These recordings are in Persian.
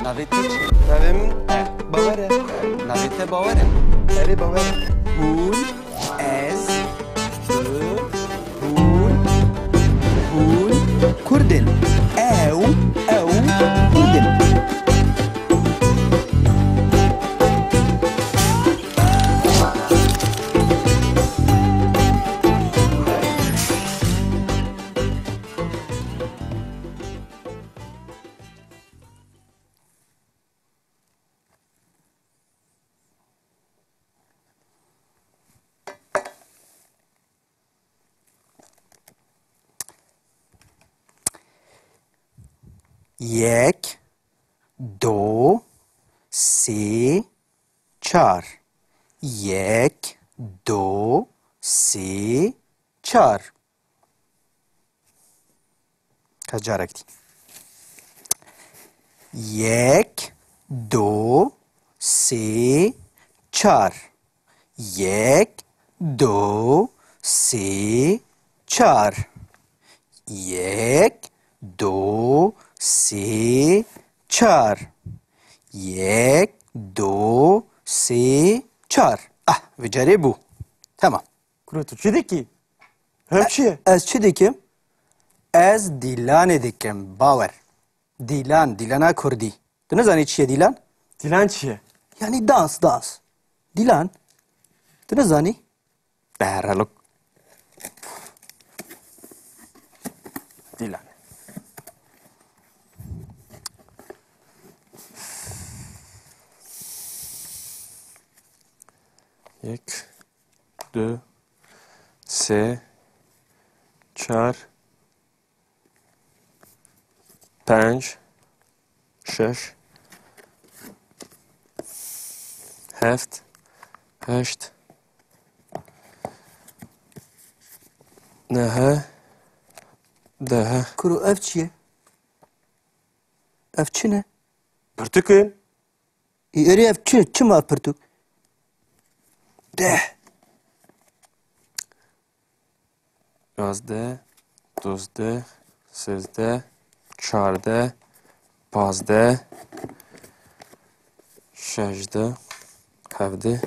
Navê te çi? Navê min Bawer e. Navê te Bawer e? Erê Bawer e. Hûn, ez, tu, hûn, hûn, Kurdin. Ew, Kurdin. یک دو سه چهار یک دو سه چهار کس جارکتی یک دو سه چهار یک دو سه چهار یک دو سه چهار یک دو سه چهار و جری بو تمام Kuru tu çi dikî? Hem çi? از چی دیکم؟ از دیلان دیکم باور دیلان کردی تو نزانی چیه دیلان؟ Dilan çi ye? یعنی دانس دیلان تو نزانی؟ بهرالک Dilan. یک دو سه چهار پنج شش هفت هشت نه ده کرو اف چیه؟ اف چی نه؟ پرتکن اری اف چی ما پرتوک؟ ده 11 12 13 14 15 16 17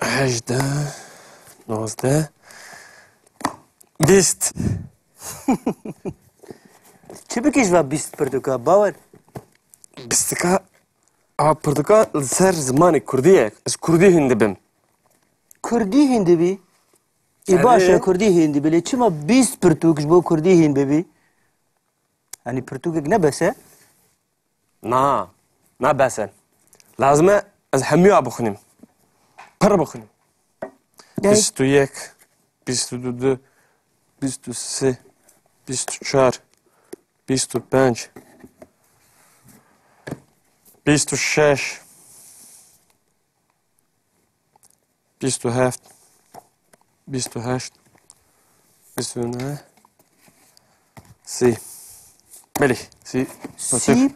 18 19 20 چی بکیش و 20 پرتوکا باور؟ 20 ka پرتقال سر زمانی کردیه از کردی هنده بیم کردی هندی بی؟ ای باشه کردی هندی بلی چی ما 20 پرتوکش بو کردی هندی بی؟ یعنی پرتوکک نبسه؟ نه بسن لازمه از همه بخونیم پر بخونیم 21 22 23 24 25 26 27 28 29 سی بله سی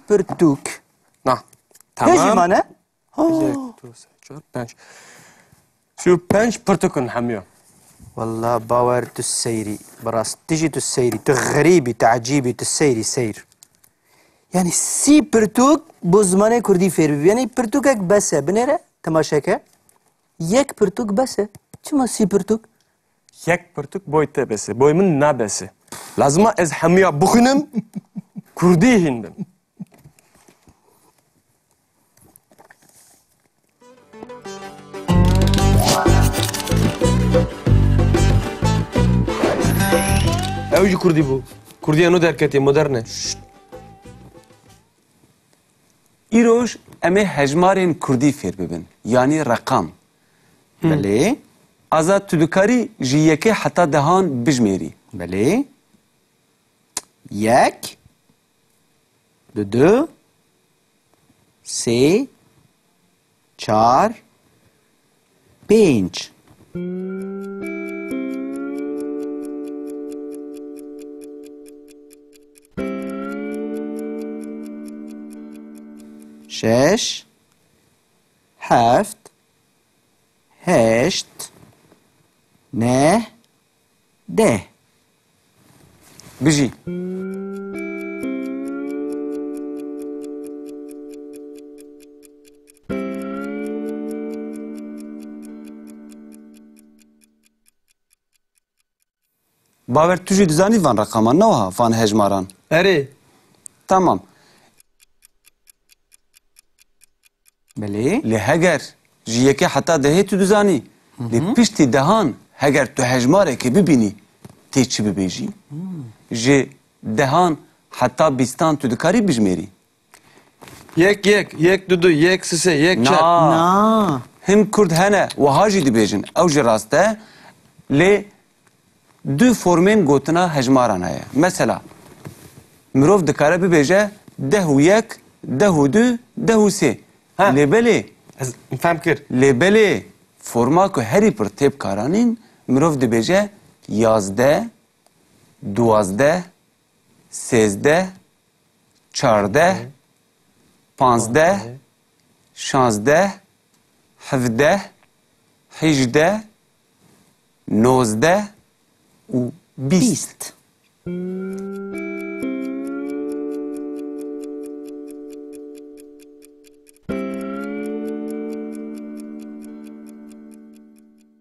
پرتوک نه هجی تمام مانه؟ 1 2 3 4 5 35 پرتوکن همیو والله باور تو السيري براس تجي تو السيري تو غريبي تعجيبي تو السيري سير يعني سي برتوك بو زمانه كردي فير بي يعني برتوكك بسه بنره تماشاكه يك برتوك بسه چما سي برتوك یک پرتوک بوی ته بسه بوی من نبسه لازمه از همیا بخونم کردی هندم اوجی کردی بو کردی انو درکتی مدرنه ایروش امه هجمارین کردی فیر ببین یعنی رقم بله ازاد تدکاری جیکه حتی دهان بجمیری بله يك دو سه چار پنج شش هفت هشت نه ده بجی باور تو جی دزانی وان رقمان نوها وان هجماران اره tamam بله لی هگر جیه که حتی دهی تو دزانی لی پشتی دهان هگر تو هجماره که ببینی تی چی ببیجی جی دهان حتی بیستان تو دکاری بجمیری یک دو یک سه یک چار نا هم کرد هنه و هاجی دی بیجن او جی راسته لی دو فرمین گوتنا هجماران هیا مثلا مروف دکاره ببیجه ده و یک ده و دو ده و سه ها. لی بله از فهم کرد لبله فرما که هری پر تیپ کارانین مروف دبیجه 11 12 13 14 15 16 17 18 19 و 20 بیست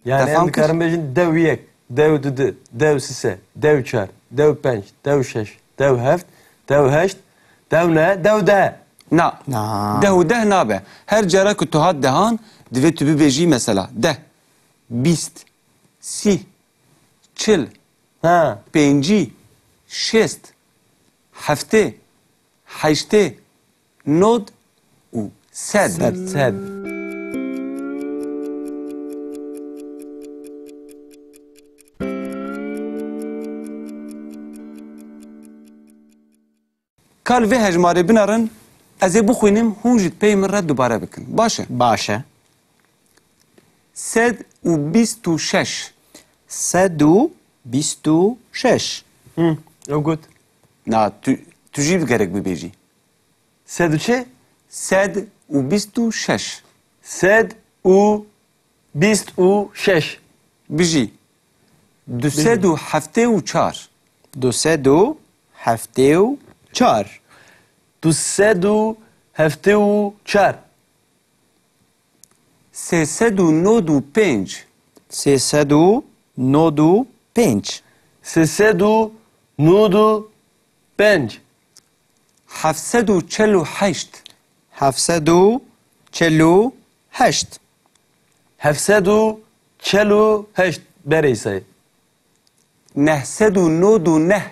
yani Defam em dikarim bejin dev yek dev dü dev sise dev çar dev penç dev şeş dev heft dev heşt dev ne dev de Na. Na. ده و ده نابه هر جاره که تو هات دهان دوی تو ببیجی مثلا ده 20 30 40 ha پنجی شست هفته هشته نود و سد Sed. کال وی هجماره بنارن از بخوینم هونجید پی من را دوباره بکن باشه باشه سد و بیست و شش صد و بیست و شش Hı, o gut. نا تو جیب گرک ببیجی Sed u çe? سد و بیست و شش Sed u bist u şeş. بجی دو سد و هفته و چار دو سد و هفته و چار Du sed u hefte u çar. سه سد و نود و پنج سیصد و نود و پنج Sesed u nudu penç. هفتصد و چل و هشت هفتصد و چل و هشت Hefsed u çelu heşt. Bereysay. نهصد و نود و نه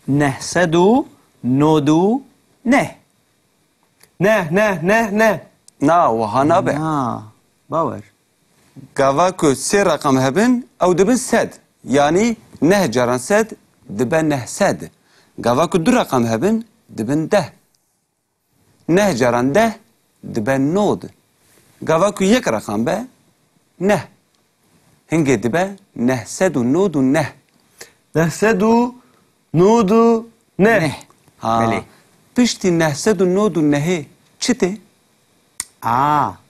نهصد و نود و نه Ne. نا وها نابه باور گاوا که سه رقم هبن او دبن سد یعنی نه جران سد دبن نه سد گاوا که دو رقم هبن دبن ده نه جران ده دبن نود گاوا که یک رقم به نه هنگه دبن نه سد و نود و نه Nehsed u nudu ne. نه ها بله پشتی نه سد و نود و نهه چته؟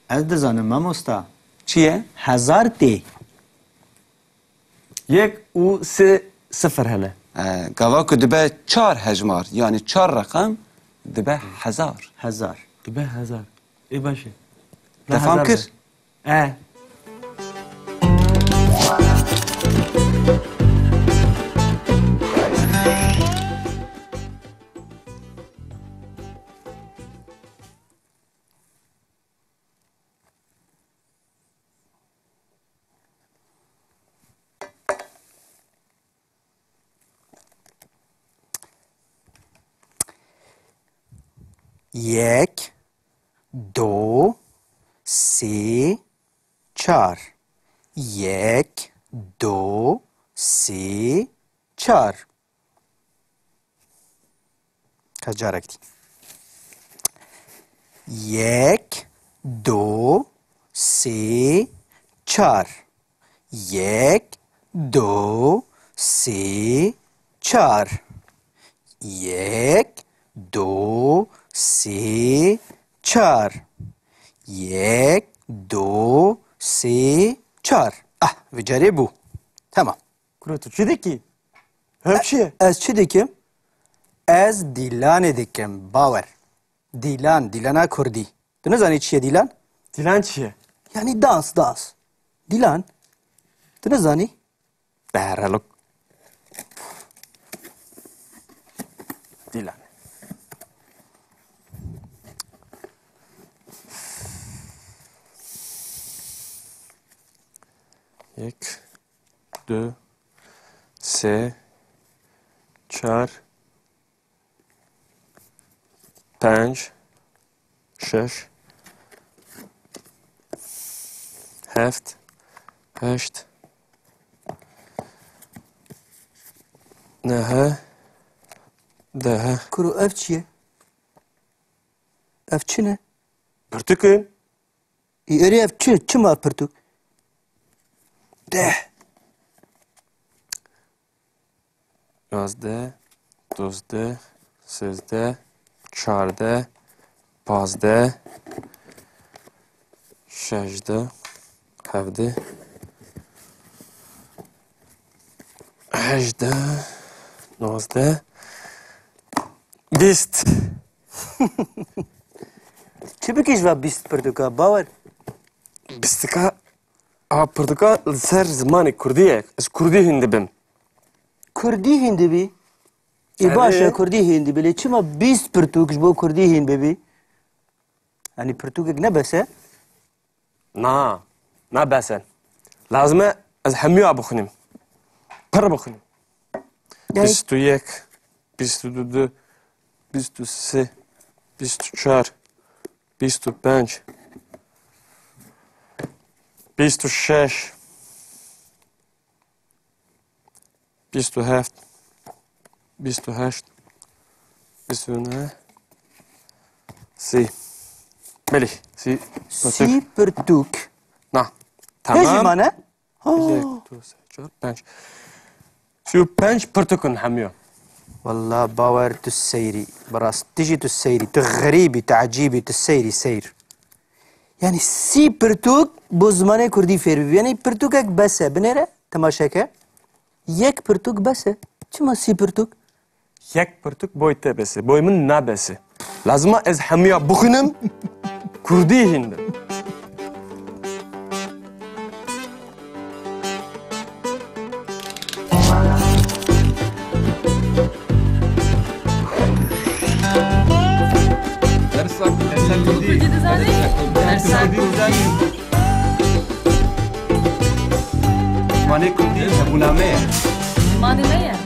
از دزانم ماموستا چیه؟ هزار تی Yek u se sıfır hele. گاوا که دبه چار هجمار یعنی چار رقم دبه هزار هزار Be hazar. başı. تفهم کرد؟ یک دو سه چار یک دو سه چار کجارکتی یک دو سه چار یک دو سه چار یک دو سه چار یک دو سه چار وجربوا تمام Kurutu çi ki? Hepşiye. از چی دیکم؟ از دیلان دیکم باور دیلان کردی تو نزانی چیه دیلان؟ Dilan çiye. یعنی دانس دیلان تو نزانی؟ برالو دیلن یک دو سه چهار پنج شش هفت هشت نه ده کرو اف چیه؟ اف چی نه؟ پرتکن ای اری اف چی؟ چی ما پرتوک؟ ده 11 12 13 14 15 16 17 18 19 20 چی بکیش و 20 پرتوکا باور؟ 20 ka a portugal ser zamanı Kurdiye ez Kurdi hindi bim کردی هندی بی؟ ای آره. باشه کردی هندی بی چی ما 20 پرتوکش با کردی هندی بی؟ یعنی پرتوکک نبسه؟ نه بسن لازمه از همیو بخونیم پر بخونیم یعنی 21 22 23 24 25 26 27 28 29 سی بله سی سی پرتوک نه هجی تمام مانه؟ یک دو سه چهار پنج 35 پرتکن همیو والله باور تسيري براس تجي تسيري تغريبي تعجيبي تسيري سير يعني سي برتوك بوزمانه كردي فير يعني برتوكك بس بنره تماشاكه يك برتوك بس چما سي برتوك یک پرتک boy te besi boy min na besi lazıma ez hemiya bukhinim Kurdi hindim Mane Kurdi hebuname. مانیمه